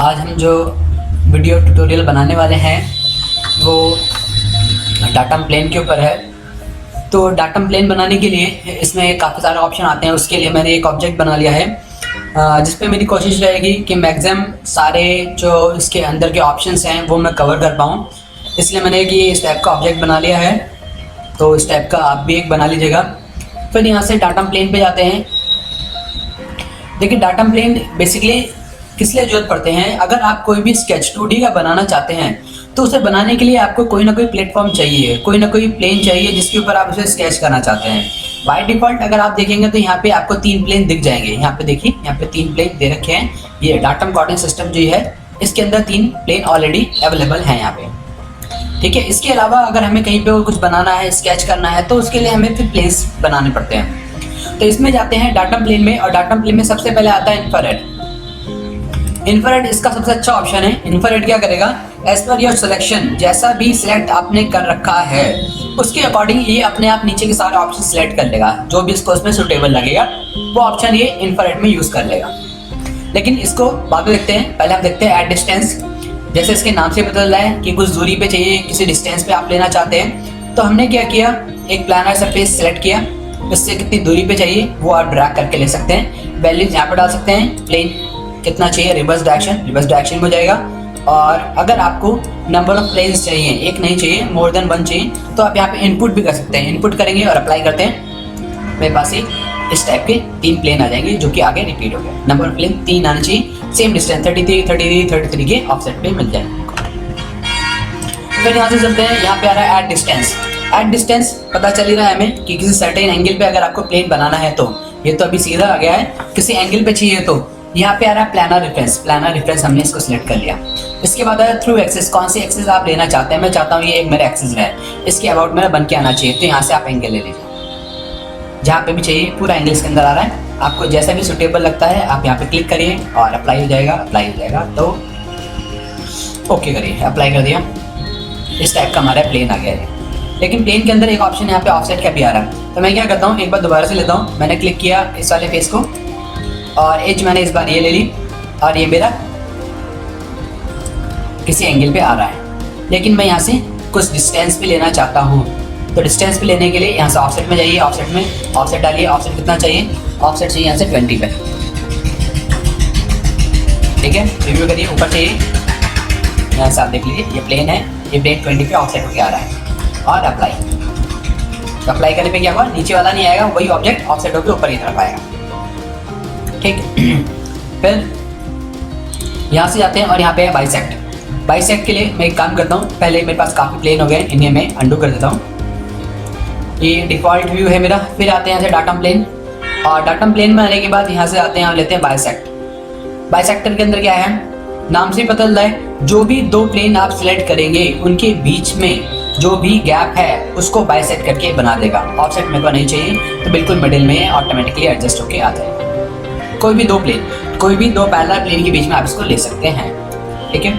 आज हम जो वीडियो ट्यूटोरियल बनाने वाले हैं वो डाटम प्लेन के ऊपर है। तो डाटम प्लेन बनाने के लिए इसमें काफ़ी सारे ऑप्शन आते हैं। उसके लिए मैंने एक ऑब्जेक्ट बना लिया है जिस पे मेरी कोशिश रहेगी कि मैक्सिमम सारे जो इसके अंदर के ऑप्शंस हैं वो मैं कवर कर पाऊँ। इसलिए मैंने इस टाइप का ऑब्जेक्ट बना लिया है। तो इस टाइप का आप भी एक बना लीजिएगा। फिर यहाँ से डाटम प्लेन पे जाते हैं। देखिए डाटम प्लेन बेसिकली किस लिए जरूरत पड़ते हैं। अगर आप कोई भी स्केच 2D का बनाना चाहते हैं तो उसे बनाने के लिए आपको कोई ना कोई प्लेटफॉर्म चाहिए, कोई ना कोई प्लेन चाहिए जिसके ऊपर आप उसे स्केच करना चाहते हैं। बाय डिफ़ॉल्ट अगर आप देखेंगे तो यहाँ पे आपको 3 प्लेन दिख जाएंगे। यहाँ पे देखिए, यहाँ पे 3 प्लेन दे रखे हैं। ये डाटम कोऑर्डिनेट सिस्टम जो है इसके अंदर 3 प्लेन ऑलरेडी अवेलेबल हैं यहाँ पे, ठीक है। इसके अलावा अगर हमें कहीं पे और कुछ बनाना है, स्केच करना है, तो उसके लिए हमें फिर प्लेन्स बनाने पड़ते हैं। तो इसमें जाते हैं डाटम प्लेन में, और डाटम प्लेन में सबसे पहले आता है इंफ्रारेड। इंफ्रारेड इसका सबसे अच्छा ऑप्शन है। इंफ्रारेड क्या करेगा, एज पर योर सिलेक्शन, जैसा भी सिलेक्ट आपने कर रखा है उसके अकॉर्डिंग ये अपने आप नीचे के सारे ऑप्शन सिलेक्ट कर लेगा। जो भी इसको उसमें सुटेबल लगेगा वो ऑप्शन ये इंफ्रारेड में यूज़ कर लेगा। लेकिन इसको बाद में देखते हैं। पहले हम देखते हैं एट डिस्टेंस। जैसे इसके नाम से पता चला है कि कुछ दूरी पे चाहिए, किसी डिस्टेंस पे आप लेना चाहते हैं। तो हमने क्या किया, एक प्लानर सरफेस सेलेक्ट किया, इससे कितनी दूरी पे चाहिए वो आप ड्रैग करके ले सकते हैं। वैल्यूज यहाँ पे डाल सकते हैं। प्लेन कितना चाहिए, रिवर्स डायरेक्शन में हो जाएगा। और अगर आपको नंबर ऑफ प्लेन्स चाहिए, एक नहीं चाहिए, मोर देन 1 चाहिए, तो आप यहाँ पे इनपुट भी कर सकते हैं। इनपुट करेंगे और अप्लाई करते हैं, मेरे पास इस टाइप के 3 प्लेन आ जाएंगे जो कि आगे रिपीट हो गए। नंबर ऑफ प्लेन 3 आना चाहिए। सेम डिस्टेंस 33 के ऑफसेट पे मिल जाएंगे। फिर यहाँ से चलते हैं, यहाँ पे आ रहा है एट डिस्टेंस। एट डिस्टेंस पता चल ही रहा है हमें कि किसी सर्टेन एंगल पे अगर आपको प्लेन बनाना है तो ये तो अभी सीधा आ गया है। किसी एंगल पे चाहिए तो यहाँ पे आ रहा है प्लानर रेफरेंस। प्लानर रेफरेंस हमने इसको सिलेक्ट कर लिया। इसके बाद है थ्रू एक्सिस। कौन सी एक्सिस आप लेना चाहते हैं। मैं चाहता हूँ ये एक मेरा एक्सिस है, इसके अबाउट मेरा बन के आना चाहिए। तो यहाँ से आप एंगल ले लीजिए, जहाँ पे भी चाहिए पूरा एंगल इसके अंदर आ रहा है। आपको जैसा भी सुटेबल लगता है आप यहाँ पे क्लिक करिए और अप्लाई हो जाएगा। तो ओके करिए, अप्लाई कर दिया। इस टाइप का हमारा प्लेन आ गया है। लेकिन प्लेन के अंदर एक ऑप्शन यहाँ पे ऑफसेट का भी आ रहा है। तो मैं क्या करता हूँ, एक बार दोबारा से लेता हूँ। मैंने क्लिक किया इस वाले फेस को और एज मैंने इस बार ये ले ली और ये मेरा किसी एंगल पे आ रहा है। लेकिन मैं यहाँ से कुछ डिस्टेंस पे लेना चाहता हूँ। तो डिस्टेंस पे लेने के लिए यहाँ से ऑफसेट में जाइए, ऑफसेट डालिए। ऑफसेट कितना चाहिए, ऑफसेट चाहिए यहाँ से 20 पे, ठीक है। रिव्यू करिए, ऊपर चाहिए, यहाँ से आप देख लीजिए ये प्लेन है, ये प्लेन 20 पे ऑफसेट होकर आ रहा है। और अप्लाई करने पे क्या हुआ, नीचे वाला नहीं आएगा, वही ऑब्जेक्ट ऑफसेट होकर ऊपर की तरफ आएगा, ठीक है। फिर यहाँ से जाते हैं और यहाँ पे है बाइसेक्ट। बाइसेक्ट के लिए मैं एक काम करता हूँ, पहले मेरे पास काफ़ी प्लेन हो गए, इन्हें मैं अंडू कर देता हूँ। ये डिफ़ॉल्ट व्यू है मेरा। फिर आते हैं यहाँ से डाटम प्लेन, और डाटम प्लेन में आने के बाद यहाँ से आते हैं और लेते हैं बाइसेक्ट। बाइसेक्टर के अंदर क्या है, नाम से पता चलता है जो भी 2 प्लेन आप सिलेक्ट करेंगे उनके बीच में जो भी गैप है उसको बाइसेक्ट करके बना देगा। ऑफसेट मेरे को नहीं चाहिए तो बिल्कुल मिडिल में ऑटोमेटिकली एडजस्ट होके आ जाएगा। कोई भी 2 पैरेलल प्लेन के बीच में आप इसको ले सकते हैं, ठीक है।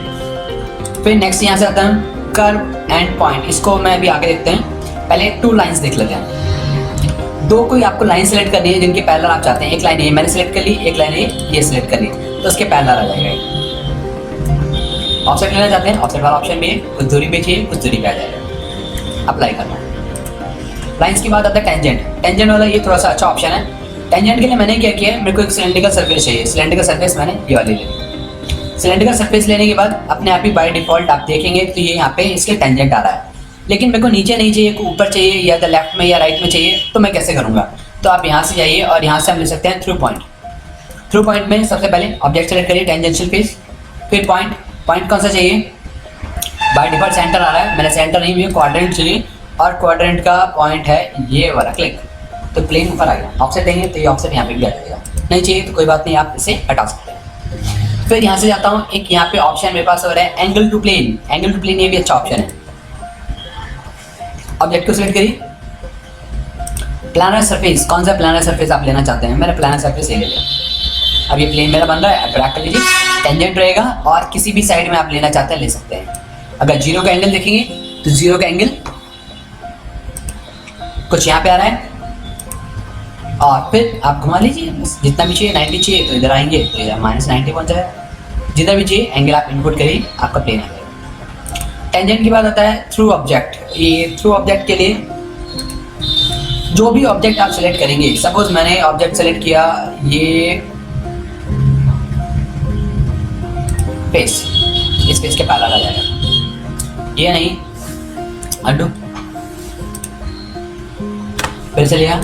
फिर नेक्स्ट यहाँ से आता है कर्व एंड पॉइंट। इसको मैं अभी आगे देखते हैं। पहले 2 लाइन्स देख लेते हैं। 2 कोई आपको लाइन सेलेक्ट करनी है जिनके पैरेलल आप चाहते हैं। एक लाइन ये मैंने सेलेक्ट कर ली, एक लाइन ये सिलेक्ट कर ली, तो उसके पैरेलल आ जाएगा। ऑफसेट लेना चाहते हैं, ऑफसेट वाला ऑप्शन भी है। कुछ दूरी पे चाहिए, कुछ दूरी पे आ जाएगा। अप्लाई करना। लाइन्स के बाद आता है टेंजेंट वाला। ये थोड़ा सा अच्छा ऑप्शन है। टेंजेंट के लिए मैंने क्या किया है, मेरे को एक सिलेंड्रिकल सरफेस चाहिए। सिलेंड्रिकल सरफेस मैंने ये वाली ली। सिलेंड्रिकल सरफेस लेने के बाद अपने आप ही बाय डिफ़ॉल्ट आप देखेंगे तो ये यहाँ पे इसके टेंजेंट आ रहा है। लेकिन मेरे को नीचे नहीं चाहिए, ऊपर चाहिए, या तो लेफ्ट में या राइट में चाहिए, तो मैं कैसे करूँगा। तो आप यहाँ से जाइए और यहाँ से हम ले सकते हैं थ्रू पॉइंट। थ्रू पॉइंट में सबसे पहले ऑब्जेक्ट सेलेक्ट करिए, टेंजेंशियल फेस, फिर पॉइंट कौन सा चाहिए। बाय डिफ़ॉल्ट सेंटर आ रहा है, मैंने सेंटर नहीं, मुझे क्वाड्रेंट चाहिए, और क्वाड्रेंट का पॉइंट है ये वाला। क्लिक, तो प्लेन ऊपर आ गया। ऑफसेट देंगे तो ये ऑफसेट यहाँ पे भी आ जाएगा। नहीं चाहिए तो कोई बात नहीं, आप इसे हटा सकते हैं। फिर यहाँ से जाता हूँ, एक यहाँ पे ऑप्शन मेरे पास हो रहा है एंगल टू प्लेन। ये भी अच्छा ऑप्शन है। ऑब्जेक्ट को सिलेक्ट करिए, प्लानर सरफेस, कौन सा प्लानर सरफेस आप लेना चाहते हैं। मैंने प्लानर सरफेस ले लिया। अब ये प्लेन मेरा बन रहा है, ड्रैग कर लीजिए। टेंजेंट रहेगा और किसी भी साइड में आप लेना चाहते हैं ले सकते हैं। अगर 0 का एंगल देखेंगे तो 0 का एंगल कुछ यहाँ पे आ रहा है, और फिर आप घुमा लीजिए, जितना भी चाहिए 90 चाहिए तो इधर आएंगे तो इधर -90 पहुँच जाएगा। जिधर भी चाहिए एंगल आप इनपुट करिए, आपका प्लेन आ जाएगा। टेंजेंट की बात आता है थ्रू ऑब्जेक्ट। ये थ्रू ऑब्जेक्ट के लिए जो भी ऑब्जेक्ट आप सेलेक्ट करेंगे, सपोज मैंने ऑब्जेक्ट सेलेक्ट किया ये फेस, इस फेस के पैरेलल आ जाएगा, ये नहीं अंडू, फिर से लिया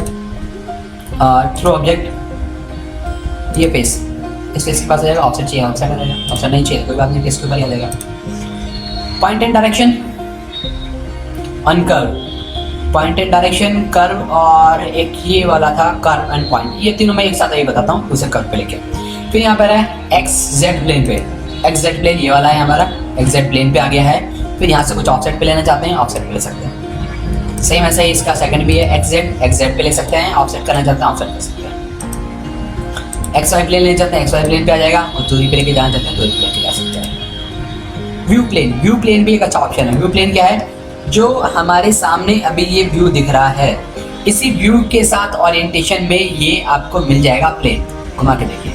थ्रू ऑब्जेक्ट ये फेस, इस फेस के पास आ जाएगा, ऑफसेट चाहिए ऑफसेट आ जाएगा, ऑफसेट नहीं चाहिए कोई बात नहीं, इसके ऊपर ही आ जाएगा। Point and direction on curve, point and direction curve, और एक ये वाला था कर्व एंड पॉइंट, ये तीनों मैं एक साथ ही बताता हूँ उसे कर्व पे लेके। फिर यहाँ पर है एक्स जेड प्लेन पे, एक्स जेड प्लेन ये वाला है हमारा, एक्स जेड प्लेन पे आ गया है। फिर यहाँ से कुछ ऑफसेट पे लेना चाहते हैं ऑफसेट पे ले सकते हैं। सेम ऐसे ही इसका सेकंड भी है एक्स जेड पे ले सकते हैं, ऑफसेट करना चाहते हैं ऑफसेट कर सकते हैं। एक्स वाई प्लेन लेना चाहते हैं एक्स वाई प्लेन पे आ जाएगा, और दूरी पे लेके जाना चाहते हैं दूरी पे लेके जा सकते हैं। व्यू प्लेन, व्यू प्लेन भी एक अच्छा ऑप्शन है। व्यू प्लेन क्या है, जो हमारे सामने अभी ये व्यू दिख रहा है, इसी व्यू के साथ ओरिएंटेशन में ये आपको मिल जाएगा प्लेन। घुमा के देखिए,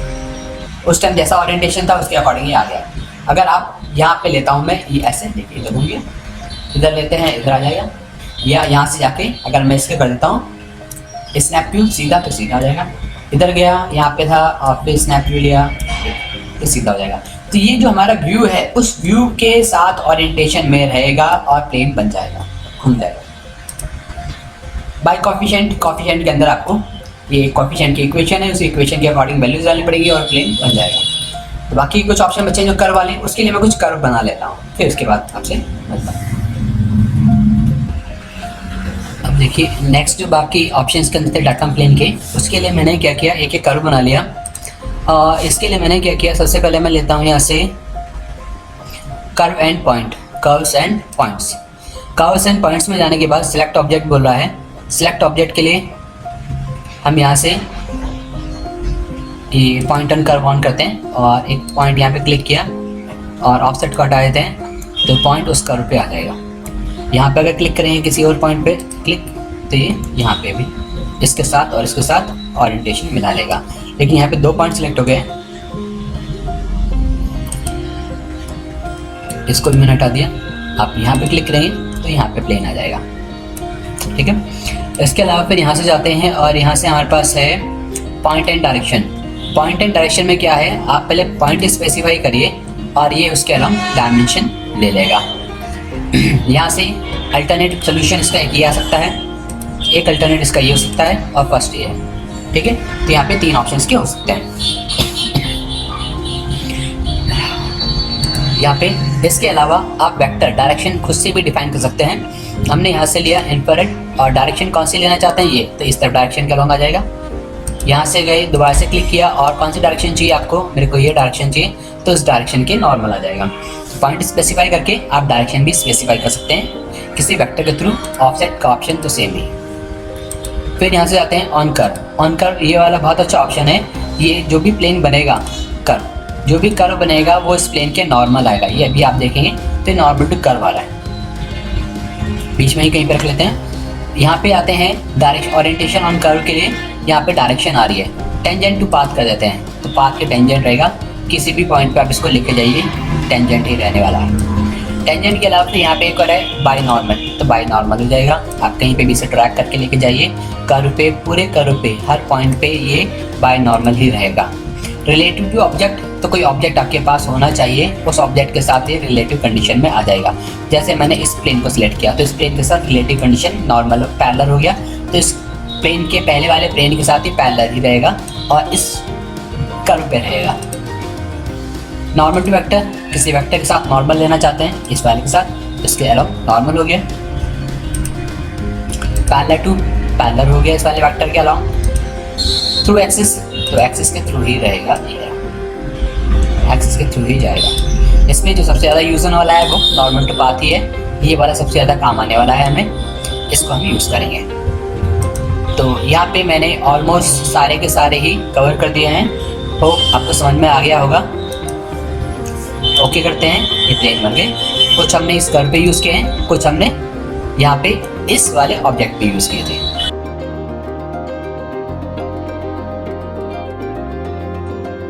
उस टाइम जैसा ओरिएंटेशन था उसके अकॉर्डिंग ये आ गया। अगर आप यहाँ पे लेता हूँ मैं ये ऐसे, देखिए इधर घूमिए, इधर लेते हैं इधर आ जाएगा, या यहाँ से जाके अगर मैं इसके कर देता हूँ स्नैप व्यू सीधा, तो सीधा आ जाएगा। इधर गया यहाँ पे था और फिर स्नैप व्यू लिया तो सीधा हो जाएगा। तो ये जो हमारा व्यू है उस व्यू के साथ ओरिएंटेशन में रहेगा और प्लेन बन जाएगा, घूम जाएगा। बाय कोफिशिएंट, कोफिशिएंट के अंदर आपको ये कोफिशिएंट की इक्वेशन है, उस इक्वेशन के अकॉर्डिंग वैल्यूज डालनी पड़ेगी और प्लेन बन जाएगा। तो बाकी कुछ ऑप्शन बचे जो कर्व वाले, उसके लिए मैं कुछ कर्व बना लेता हूँ, फिर उसके बाद आपसे मिलता हूँ। अब देखिए नेक्स्ट जो बाकी ऑप्शंस के अंदर थे डाटम प्लेन के, उसके लिए मैंने क्या किया, एक एक कर्व बना लिया। इसके लिए मैंने क्या किया, सबसे पहले मैं लेता हूँ यहाँ से curve and point, curves and points. Curves and points में जाने के बाद सिलेक्ट ऑब्जेक्ट बोल रहा है। सिलेक्ट ऑब्जेक्ट के लिए हम यहाँ से ये पॉइंट एंड कर्व ऑन करते हैं और एक पॉइंट यहाँ पे क्लिक किया और ऑफसेट को हटा देते हैं, तो पॉइंट उस कर्व पे आ जाएगा। यहाँ पे अगर क्लिक करेंगे किसी और पॉइंट पे क्लिक, तो ये यहाँ पे भी इसके साथ और इसके साथ ओरिएंटेशन मिला लेगा। लेकिन यहाँ पे दो पॉइंट सिलेक्ट हो गए, इसको भी मैंने हटा दिया। आप यहाँ पे क्लिक करेंगे तो यहाँ पे प्लेन आ जाएगा, ठीक है। इसके अलावा फिर यहाँ से जाते हैं और यहाँ से हमारे पास है point and direction. Point and direction में क्या है, आप पहले पॉइंट स्पेसिफाई करिए और ये उसके अलावा डायमेंशन ले लेगा। यहाँ से अल्टरनेटिव सोल्यूशन इसका एक ये आ सकता है, एक अल्टरनेट इसका ये हो सकता है और फर्स्ट ये है, ठीक है। तो यहाँ पे तीन ऑप्शंस के हो सकते हैं। यहाँ पे इसके अलावा आप वेक्टर डायरेक्शन खुद से भी डिफाइन कर सकते हैं। हमने यहाँ से लिया इंफ्रारेड और डायरेक्शन कौन सी लेना चाहते हैं ये, तो इस तरफ डायरेक्शन का लॉन्ग आ जाएगा। यहाँ से गए दोबारा से क्लिक किया और कौन सी डायरेक्शन चाहिए आपको, मेरे को ये डायरेक्शन चाहिए, तो इस डायरेक्शन के नॉर्मल आ जाएगा। पॉइंट स्पेसिफाई करके आप डायरेक्शन भी स्पेसिफाई कर सकते हैं किसी वेक्टर के थ्रू। ऑफसेट का ऑप्शन तो सेम ही। फिर यहाँ से जाते हैं ऑन कर्व। ऑन कर्व ये वाला बहुत अच्छा ऑप्शन है। ये जो भी प्लेन बनेगा, कर्व जो भी कर्व बनेगा वो इस प्लेन के नॉर्मल आएगा। ये अभी आप देखेंगे तो नॉर्मल टू कर्व आ रहा है, बीच में ही कहीं पर रख लेते हैं। यहाँ पे आते हैं डायरेक्शन ओरिएंटेशन ऑन कर्व के लिए, यहाँ पे डायरेक्शन आ रही है, टेंजेंट टू पाथ कर देते हैं, तो पाथ के टेंजेंट रहेगा। किसी भी पॉइंट पे आप इसको लेके जाइए, टेंजेंट ही रहने वाला है। टेंजेंट के अलावा यहाँ पे एक और है बाय नॉर्मल, तो बाय नॉर्मल हो जाएगा। आप कहीं पे भी इसे ट्रैक करके लेके जाइए, कर्व पे, पूरे कर्व पे, हर पॉइंट पे ये बाय नॉर्मल ही रहेगा। रिलेटिव टू ऑब्जेक्ट, तो कोई ऑब्जेक्ट आपके पास होना चाहिए, उस ऑब्जेक्ट के साथ ये रिलेटिव कंडीशन में आ जाएगा। जैसे मैंने इस प्लेन को सिलेक्ट किया तो इस प्लेन के साथ रिलेटिव कंडीशन नॉर्मल पैरेलल हो गया, तो इस प्लेन के पहले वाले प्लेन के साथ ही पैरेलल ही रहेगा और इस कर्व पे रहेगा। नॉर्मल टू वेक्टर, किसी वेक्टर के साथ नॉर्मल लेना चाहते हैं इस वाले के साथ, इसके अलावा नॉर्मल हो गया। पैरेलल टू पैरेलल हो गया इस वाले वेक्टर के अलावा। थ्रू एक्सिस, तो एक्सिस के थ्रू ही रहेगा, एक्सिस के थ्रू ही जाएगा। इसमें जो सबसे ज़्यादा यूज़ होने वाला है वो नॉर्मल टू पाथ ही है। ये वाला सबसे ज़्यादा काम आने वाला है हमें, इसको हम यूज़ करेंगे। तो यहाँ पे मैंने ऑलमोस्ट सारे के सारे ही कवर कर दिए हैं। तो आपको समझ में आ गया होगा। ओके करते हैं, ये प्लेन बन गए। कुछ हमने इस कर्व पे यूज़ किए हैं, कुछ हमने यहाँ पे इस वाले ऑब्जेक्ट पे यूज़ किए थे।